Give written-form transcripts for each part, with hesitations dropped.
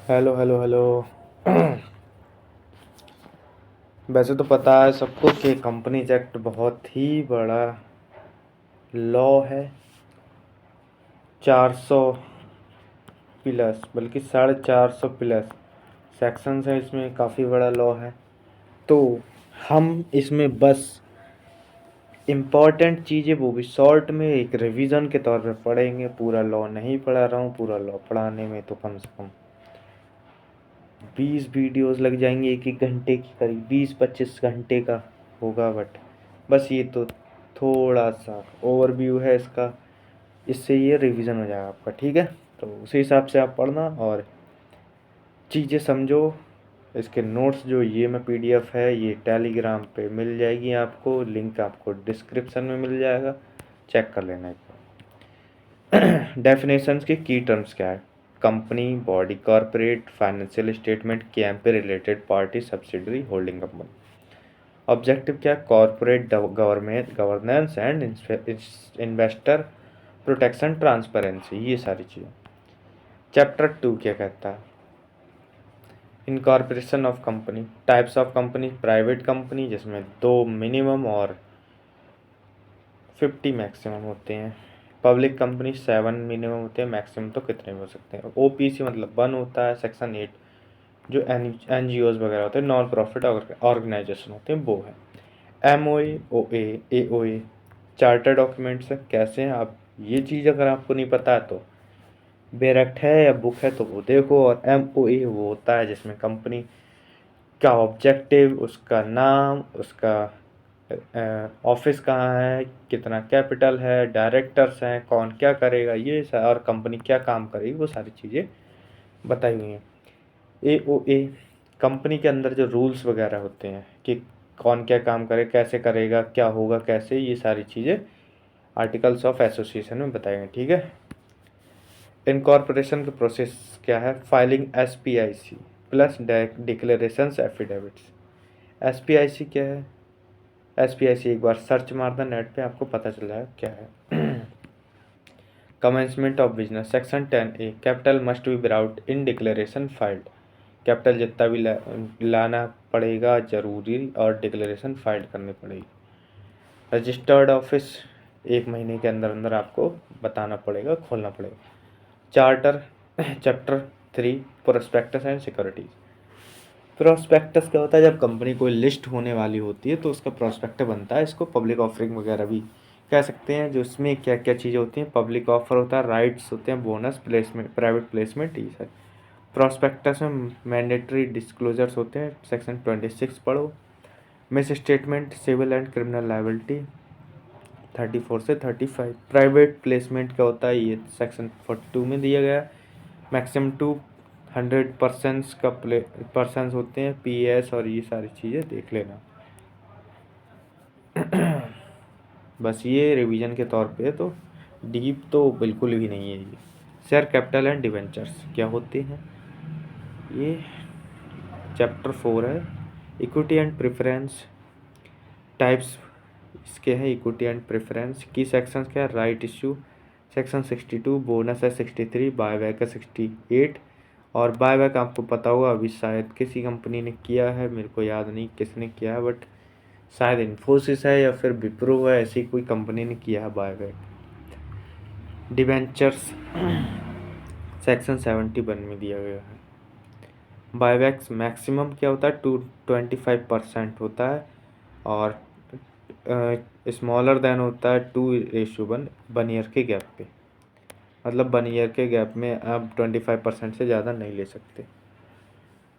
Hello hello hello. वैसे तो पता है सबको कि कंपनीज एक्ट बहुत ही बड़ा लॉ है। 400 प्लस, बल्कि 450 प्लस सेक्शंस हैं इसमें, काफ़ी बड़ा लॉ है। तो हम इसमें बस इम्पॉर्टेंट चीज़ें वो भी शॉर्ट में एक रिवीजन के तौर पे पढ़ेंगे। पूरा लॉ नहीं पढ़ा रहा हूँ, पूरा लॉ पढ़ाने में तो कम से कम 20 वीडियोस लग जाएंगे, एक एक घंटे की करीब 20-25 घंटे का होगा। बट बस ये तो थोड़ा सा ओवरव्यू है इसका, इससे ये रिवीजन हो जाएगा आपका। ठीक है, तो उसी हिसाब से आप पढ़ना और चीज़ें समझो। इसके नोट्स जो ये में पीडीएफ है, ये टेलीग्राम पे मिल जाएगी आपको, लिंक आपको डिस्क्रिप्शन में मिल जाएगा, चेक कर लेना एक बार। डेफिनेशंस के की टर्म्स क्या है? Company, body corporate, financial statement, camp related party, subsidiary, holding company. Objective क्या है? Corporate government governance and investor protection, transparency, ये सारी चीज़ें। चैप्टर 2 क्या कहता है? Incorporation of company, types of company, private company जिसमें 2 मिनिमम और 50 मैक्सिमम होते हैं। पब्लिक कंपनी 7 मिनिमम होते हैं, मैक्सिमम तो कितने भी हो सकते हैं। ओपीसी मतलब 1 होता है। सेक्शन 8 जो एनजीओज वगैरह होते हैं, नॉन प्रॉफिट ऑर्गेनाइजेशन होते हैं, वो है। एमओए, ओए, एओए चार्टर डॉक्यूमेंट्स है। कैसे हैं आप? ये चीज़ अगर आपको नहीं पता है तो बेरेक्ट है या बुक है तो वो देखो। और एमओए वो होता है जिसमें कंपनी का ऑब्जेक्टिव, उसका नाम, उसका ऑफिस कहाँ है, कितना कैपिटल है, डायरेक्टर्स हैं, कौन क्या करेगा, ये और कंपनी क्या काम करेगी, वो सारी चीज़ें बताई हुई हैं। एओए कंपनी के अंदर जो रूल्स वगैरह होते हैं कि कौन क्या काम करे, कैसे करेगा, क्या होगा, कैसे, ये सारी चीज़ें आर्टिकल्स ऑफ एसोसिएशन में बताएंगे। ठीक है। इनकॉर्पोरेशन का प्रोसेस क्या है? Filing SPICe plus declarations affidavits. SPICe क्या है? एसपीआईसी एक बार सर्च मारना नेट पे, आपको पता चल जाएगा क्या है। Commencement of business, section 10A, capital must be without in declaration filed. Capital जितना भी लाना पड़ेगा जरूरी, और डिक्लेरेशन फाइल करनी पड़ेगी। रजिस्टर्ड ऑफिस 1 महीने के अंदर अंदर आपको बताना पड़ेगा, खोलना पड़ेगा। Charter chapter 3 prospectus and securities. Prospectus क्या होता है? जब कंपनी कोई लिस्ट होने वाली होती है तो उसका प्रोस्पेक्टस बनता है। इसको पब्लिक ऑफरिंग वगैरह भी कह सकते हैं। जो इसमें क्या क्या चीज़ें होती हैं? पब्लिक ऑफर होता है, राइट्स होते हैं, बोनस, प्लेसमेंट, प्राइवेट प्लेसमेंट, ये सब। प्रोस्पेक्टस में मैंडेटरी डिस्क्लोजर्स होते हैं, सेक्शन 26 पढ़ो। Misstatement, civil and criminal liability 34 से 35। प्राइवेट प्लेसमेंट क्या होता है? ये सेक्शन 42 में दिया गया। मैक्सिमम 200% का पर्सनस होते हैं, पीएस, और ये सारी चीज़ें देख लेना। बस ये रिवीजन के तौर पे, तो डीप तो बिल्कुल भी नहीं है ये। शेयर कैपिटल एंड डिवेंचर्स क्या होते हैं? ये चैप्टर 4 है। इक्विटी एंड प्रेफरेंस टाइप्स इसके हैं। इक्विटी एंड प्रेफरेंस की सेक्शंस क्या है? राइट इश्यू सेक्शन 62, बोनस है 63, बायबैक है 68। और बायबैक आपको पता होगा, अभी शायद किसी कंपनी ने किया है, मेरे को याद नहीं किसने किया है, बट शायद इन्फोसिस है या फिर विप्रो है, ऐसी कोई कंपनी ने किया है बायबैक। डिवेंचर्स सेक्शन 71 में दिया गया है। बायबैक्स मैक्सिमम क्या होता है? 25% होता है, और स्मॉलर देन होता है 2:1 1 ईयर के गैप पे। मतलब 1 ईयर के गैप में आप 25% से ज़्यादा नहीं ले सकते।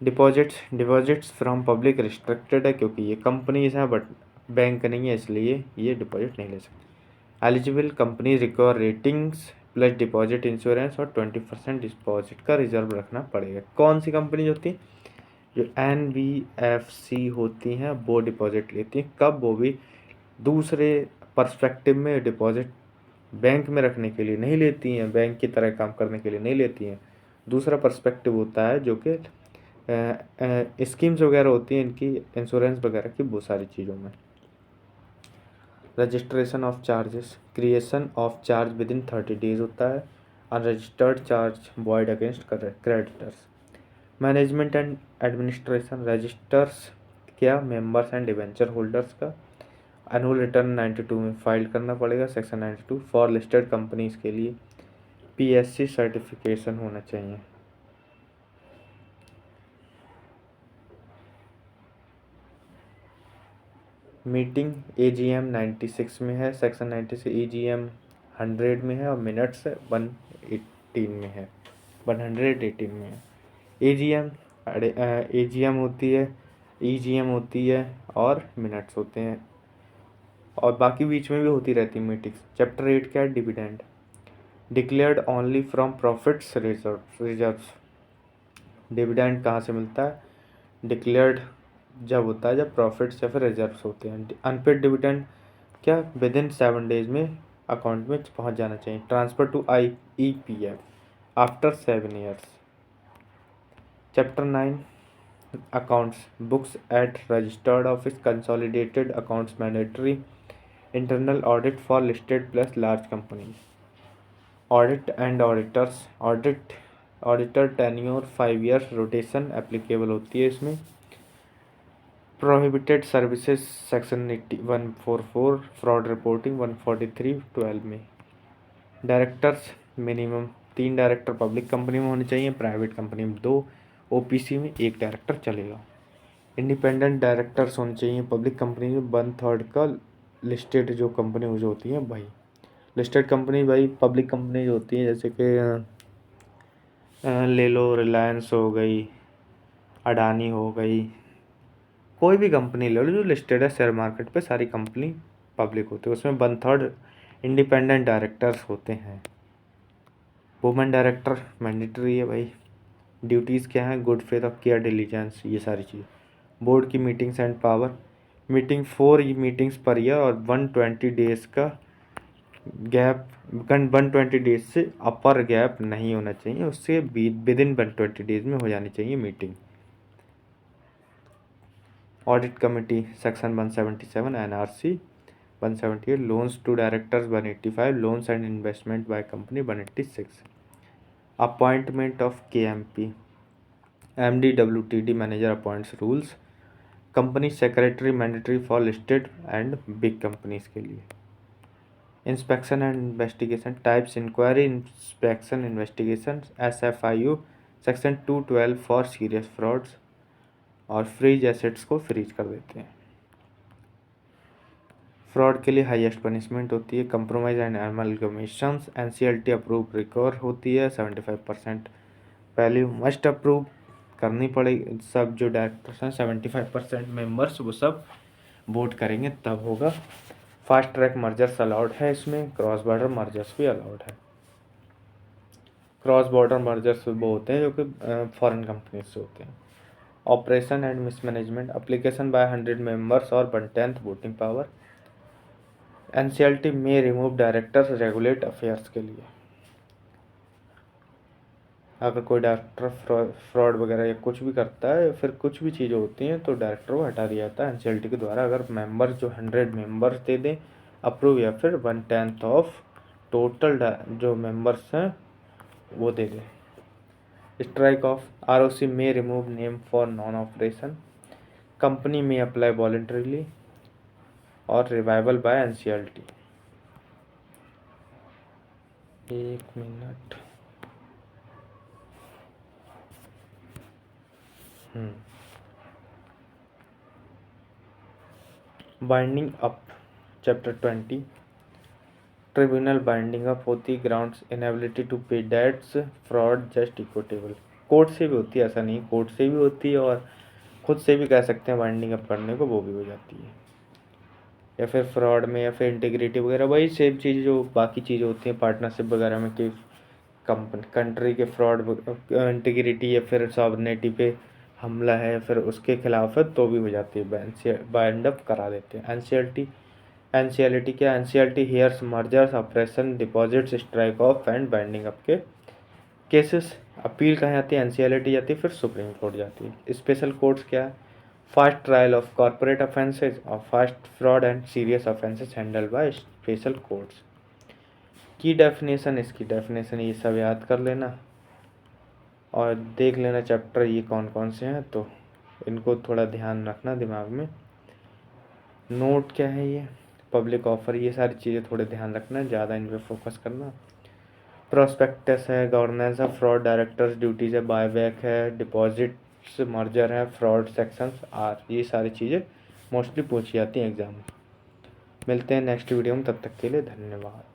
डिपॉजिट्स फ्रॉम पब्लिक रिस्ट्रिक्टेड है, क्योंकि ये कंपनीज हैं बट बैंक नहीं है, इसलिए ये डिपॉजिट नहीं ले सकते। Eligible company require ratings plus deposit insurance, और 20% डिपॉजिट का रिजर्व रखना पड़ेगा। कौन सी कंपनी होती है? जो NBFC होती हैं वो डिपॉजिट लेती हैं। कब? वो भी दूसरे पर्सपेक्टिव में डिपॉजिट बैंक में रखने के लिए नहीं लेती हैं, बैंक की तरह काम करने के लिए नहीं लेती हैं। दूसरा पर्सपेक्टिव होता है जो कि स्कीम्स वगैरह होती हैं इनकी, इंश्योरेंस वगैरह की, बहुत सारी चीज़ों में। Registration of charges, creation of charge within 30 days होता है। Unregistered charge void against creditors. Management and administration registers क्या मेंबर्स एंड डिवेंचर होल्डर्स का एनुअल रिटर्न 92 में फाइल करना पड़ेगा। सेक्शन 92 फॉर लिस्टेड कंपनीज के लिए पीएससी सर्टिफिकेशन होना चाहिए। मीटिंग एजीएम 96 में है, सेक्शन 96 एजीएम 100 में है और मिनट्स 118 में है, 118 में है। एजीएम एजीएम होती है, ईजीएम होती है और मिनट्स होते हैं और बाकी बीच में भी होती रहती है मीटिंग्स। चैप्टर 8 क्या है? Dividend declared only from profits reserves. Dividend कहाँ से मिलता है? डिक्लेयर्ड जब होता है जब प्रॉफिट्स या फिर रिजर्व्स होते हैं। अनपेड डिविडेंड क्या? विद इन 7 डेज में अकाउंट में पहुंच जाना चाहिए। Transfer to IEPF after 7 years. Chapter 9 accounts books at registered office consolidated accounts mandatory internal audit for listed plus large companies. Audit and auditors auditor tenure 5 years rotation applicable होती है इसमें। Prohibited services section 144 fraud reporting 143(12) में। Directors minimum 3 director public company में होने चाहिए, private company में 2, OPC में 1 director चलेगा। इंडिपेंडेंट डायरेक्टर्स होने चाहिए पब्लिक कंपनी में 1/3 का। लिस्टेड जो कंपनी जो होती हैं भाई, लिस्टेड कंपनी भाई पब्लिक कंपनी जो होती हैं जैसे कि ले लो, रिलायंस हो गई, अडानी हो गई, कोई भी कंपनी ले लो जो लिस्टेड है शेयर मार्केट पे, सारी कंपनी पब्लिक होती है, उसमें 1/3 इंडिपेंडेंट डायरेक्टर्स होते हैं। वुमेन डायरेक्टर मैंडेटरी है भाई। ड्यूटीज़ क्या हैं? Good faith of care diligence, ये सारी चीज़। बोर्ड की meetings and power meeting 4 meetings per year और 120 डेज का गैप, 120 डेज से अपर गैप नहीं होना चाहिए, उससे विद इन 120 डेज में हो जानी चाहिए meeting. Audit committee section 177 NRC 178 loans to directors 185 loans and investment by company 186। Appointment of KMP MD WTD manager appoints rules. Company secretary mandatory for listed and big companies के लिए। Inspection and investigation types inquiry inspection investigation SFIU section 212 for serious frauds और freeze assets को freeze कर देते हैं। Fraud के लिए highest punishment होती है compromise and amalgamations. NCLT approve recover होती है 75%। पहले मस्ट अप्रूव करनी पड़ेगी, सब जो डायरेक्टर्स हैं 75% मेंबर्स वो सब वोट करेंगे तब होगा। फास्ट ट्रैक मर्जर्स अलाउड है इसमें, क्रॉस बॉर्डर मर्जर्स भी अलाउड है। क्रॉस बॉर्डर मर्जर्स वो होते हैं जो कि फॉरेन कंपनीज से होते हैं। Operation and mismanagement application by 100 members और 1/10 वोटिंग पावर। NCLT में रिमूव डायरेक्टर्स रेगुलेट अफेयर्स के लिए। अगर कोई डायरेक्टर फ्रॉड वगैरह या कुछ भी करता है, फिर कुछ भी चीज़ें होती हैं तो डायरेक्टर को हटा दिया जाता है NCLT के द्वारा, अगर मेंबर्स जो 100 मेंबर्स दे दें अप्रूव या फिर 1/10 ऑफ टोटल जो मेंबर्स हैं वो दे दें। स्ट्राइक ऑफ ROC में remove name for non operation. Company में अप्लाई वॉलेंटरीली और revival by NCLT। 1 minute. Winding up chapter 20 tribunal winding up होती grounds inability to pay debts fraud just equitable. Court से भी होती है, ऐसा नहीं, कोर्ट से भी होती है और खुद से भी कह सकते हैं बाइंडिंग अप करने को, वो भी हो जाती है। या फिर फ्रॉड में या फिर इंटीग्रिटी वगैरह वही सेम चीज़ जो बाकी चीज़ें होती हैं पार्टनरशिप वगैरह में कि कंट्री के फ्रॉड इंटीग्रिटी या फिर सॉवरेनिटी पे हमला है फिर उसके खिलाफ है तो भी हो जाती है, बाइंड अप करा देते हैं। NCLT क्या? NCLT hears mergers operation deposits strike off and winding up के केसेस। अपील कहाँ जाती है? NCLT जाती है, फिर सुप्रीम कोर्ट जाती है। स्पेशल कोर्ट्स क्या है? Fast trial of corporate offences और fast fraud and serious offences handle by special courts. की डेफिनेशन, इसकी डेफिनेशन ये सब याद कर लेना। और देख लेना चैप्टर ये कौन कौन से हैं, तो इनको थोड़ा ध्यान रखना दिमाग में। नोट क्या है ये, पब्लिक ऑफर, ये सारी चीज़ें थोड़े ध्यान रखना, ज़्यादा इन पे फोकस करना। प्रोस्पेक्टस है, गवर्नेंस है, फ्रॉड डायरेक्टर्स ड्यूटीज है, बायबैक है, डिपॉजिट्स मर्जर है, फ्रॉड सेक्शंस आर, ये सारी चीज़ें मोस्टली पूछी जाती हैं एग्जाम में। मिलते हैं नेक्स्ट वीडियो में, तब तक के लिए धन्यवाद।